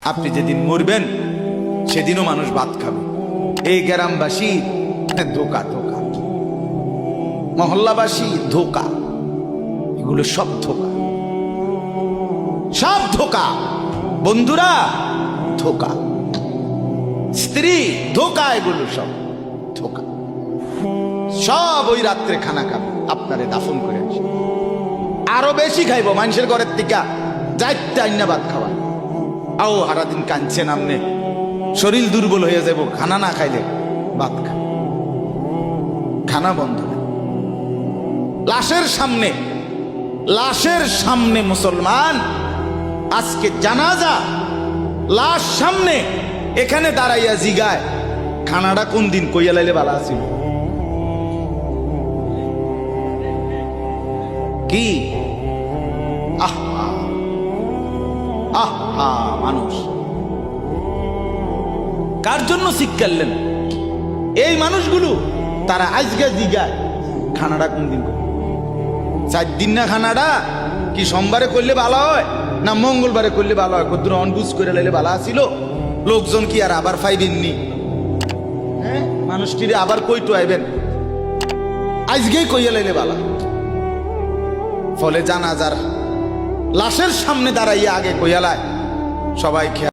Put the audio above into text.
আপনি যেদিন মরবেন সেদিনও মানুষ ভাত খাবে। এই গ্রামবাসী ধোকা ধোকা, মহল্লাবাসী ধোকা, এগুলো সব ধোকা, সব ধোকা। বন্ধুরা ধোকা, স্ত্রী ধোকা, এগুলো সব ধোকা। সব ওই রাত্রে খানা খাবে, আপনারে দাফন করে আসে। আরো বেশি খাইব মানুষের ঘরের থেকে, যাইতে আইনা ভাত খাওয়া। আও সারাদিন কাঁদছে নামনে, শরীর দুর্বল হয়ে যাব খানা না খাইলে। ভাত খা, খানা বন্ধ। লাশের সামনে, লাশের সামনে মুসলমান আজকে জানাজা, লাশ সামনে, এখানে দাঁড়াইয়া জিগায় খানাটা কোন দিন কইয়া লাইলে ভালো আছিল। কি আহা আহা, মানুষ কার জন্য শিক্ষালেন? এই মানুষগুলো তারা আজকে জিগায় খানাটা কোন দিন। 4 দিন না খানাটা কি সোমবারে করলে ভালো হয় না মঙ্গলবারে করলে ভালো হয়? কত অনবুঝ করে লাইলে ভালো আছিল। লোকজন কি আর আবার পাইবেননি? হ্যাঁ, মানুষটিরে আবার কইটো আইবেন, আজকেই কইয়া লাইলে ভালো। ফলে জানাজার লাশের সামনে দাঁড়াইয়া আগে কইয়ালায় সবাই খেয়া